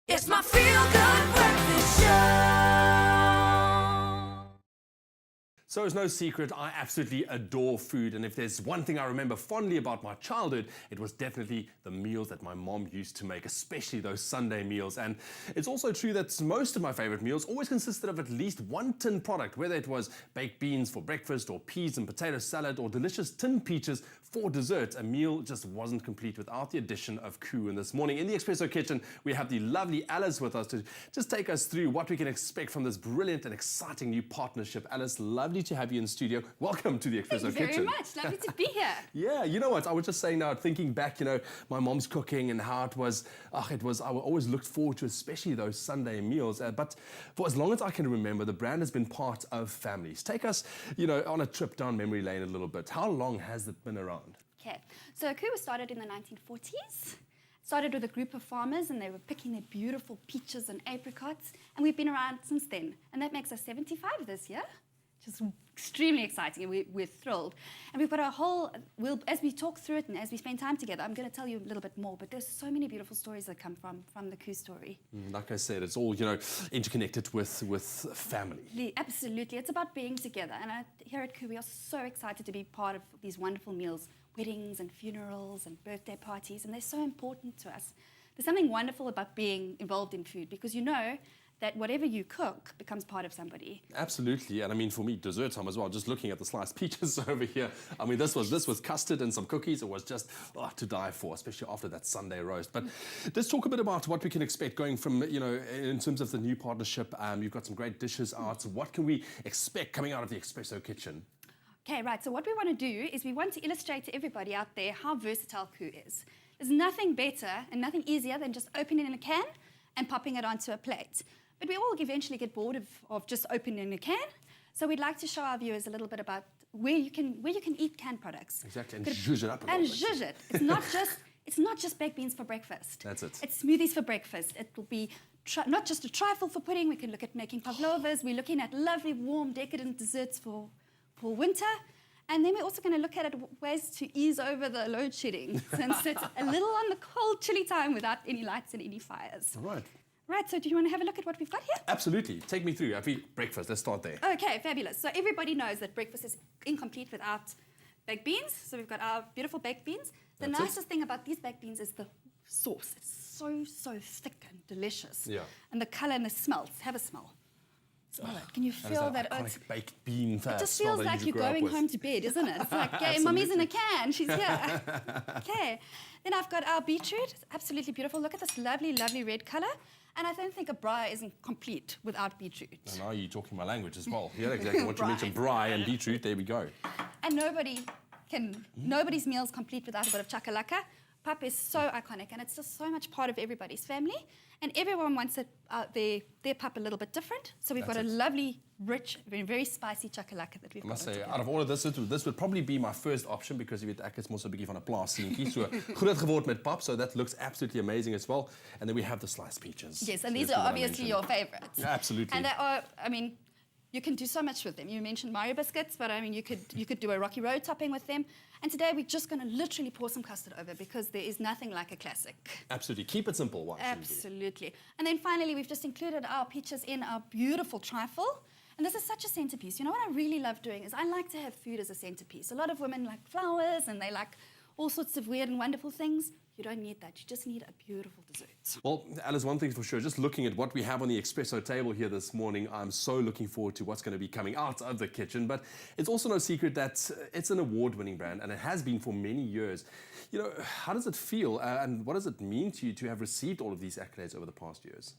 It's my feel-good breakfast show. So it's no secret, I absolutely adore food, and if there's one thing I remember fondly about my childhood, it was definitely the meals that my mom used to make, especially those Sunday meals. And it's also true that most of my favorite meals always consisted of at least one tin product, whether it was baked beans for breakfast or peas and potato salad or delicious tin peaches for dessert. A meal just wasn't complete without the addition of Koo. And this morning in the Espresso Kitchen, we have the lovely Alice with us to just take us through what we can expect from this brilliant and exciting new partnership. Alice, lovely to have you in the studio. Welcome to the Espresso Kitchen. Thank you very much. Lovely to be here. Yeah, you know what? I was just saying now, thinking back, my mom's cooking and how it was, I always looked forward to, especially those Sunday meals. But for as long as I can remember, the brand has been part of families. Take us, on a trip down memory lane a little bit. How long has it been around? Okay, so Koo was started in the 1940s. Started with a group of farmers, and they were picking their beautiful peaches and apricots, and we've been around since then. And that makes us 75 this year, which is extremely exciting, and we're thrilled. And we've got a whole, as we talk through it and as we spend time together, I'm going to tell you a little bit more, but there's so many beautiful stories that come from the Koo story. Like I said, it's all, interconnected with family. Absolutely, it's about being together. And here at Koo, we are so excited to be part of these wonderful meals, weddings and funerals and birthday parties, and they're so important to us. There's something wonderful about being involved in food, because you know that whatever you cook becomes part of somebody. Absolutely, and for me, dessert time as well. Just looking at the sliced peaches over here, this was custard and some cookies. It was just to die for, especially after that Sunday roast. But let's talk a bit about what we can expect going from, in terms of the new partnership. You've got some great dishes out. So what can we expect coming out of the Espresso Kitchen? Okay, right, so what we want to do is we want to illustrate to everybody out there how versatile Koo is. There's nothing better and nothing easier than just opening it in a can and popping it onto a plate. But we all eventually get bored of just opening a can. So we'd like to show our viewers a little bit about where you can eat canned products. Exactly, and zhuzh it up a little And bit. zhuzh it. It's not just baked beans for breakfast. That's it. It's smoothies for breakfast. It will be not just a trifle for pudding. We can look at making pavlovas. We're looking at lovely, warm, decadent desserts for winter. And then we're also going to look at ways to ease over the load shedding, since it's a little on the cold, chilly time without any lights and any fires. All right. Right, so do you want to have a look at what we've got here? Absolutely. Take me through. Breakfast. Let's start there. Okay, fabulous. So everybody knows that breakfast is incomplete without baked beans. So we've got our beautiful baked beans. The nicest thing about these baked beans is the sauce. It's so thick and delicious. Yeah. And the color and the smell. Have a smell. Smell it. Can you feel that? Iconic baked bean it just feels like you're going home to bed, isn't it? It's like, okay, mommy's in a can. She's here. Okay. Then I've got our beetroot. It's absolutely beautiful. Look at this lovely, lovely red color. And I don't think a braai isn't complete without beetroot. And now you're talking my language as well. Yeah, exactly. What you mentioned, braai and beetroot, there we go. And nobody's meal's complete without a bit of chakalaka. Pap is so iconic, and it's just so much part of everybody's family. And everyone wants their pap a little bit different. So we've got a lovely, rich, very spicy chakalaka that we've got. I must say, out of all of this would probably be my first option, because jy weet ek is mos 'n bietjie van 'n plaasseentjie, so groot geword met pap, so that looks absolutely amazing as well. And then we have the sliced peaches. Yes, and these are obviously your favorites. Yeah, absolutely. And they are, you can do so much with them. You mentioned Mario biscuits, but you could do a Rocky Road topping with them. And today we're just going to literally pour some custard over, because there is nothing like a classic. Absolutely. Keep it simple. Why shouldn't you? Absolutely. And then finally, we've just included our peaches in our beautiful trifle. And this is such a centerpiece. You know what I really love doing is I like to have food as a centerpiece. A lot of women like flowers, and they like all sorts of weird and wonderful things. You don't need that. You just need a beautiful dessert. Well, Alice, one thing for sure, just looking at what we have on the espresso table here this morning, I'm so looking forward to what's going to be coming out of the kitchen. But it's also no secret that it's an award-winning brand, and it has been for many years. How does it feel, and what does it mean to you to have received all of these accolades over the past years?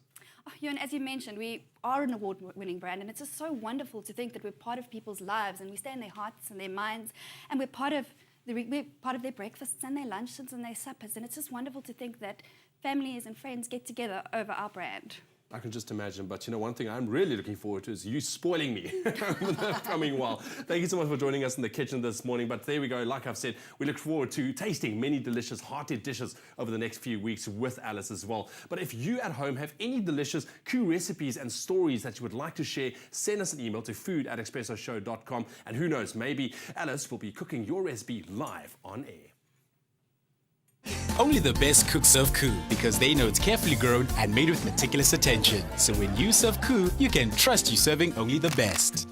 And as you mentioned, we are an award-winning brand, and it's just so wonderful to think that we're part of people's lives, and we stay in their hearts and their minds, and we're part of their breakfasts and their lunches and their suppers. And it's just wonderful to think that families and friends get together over our brand. I can just imagine, but one thing I'm really looking forward to is you spoiling me in the upcoming while. Thank you so much for joining us in the kitchen this morning, but there we go. Like I've said, we look forward to tasting many delicious, hearty dishes over the next few weeks with Alice as well. But if you at home have any delicious Koo recipes and stories that you would like to share, send us an email to food@expressoshow.com, and who knows, maybe Alice will be cooking your recipe live on air. Only the best cooks serve Koo because they know it's carefully grown and made with meticulous attention. So when you serve Koo, you can trust you're serving only the best.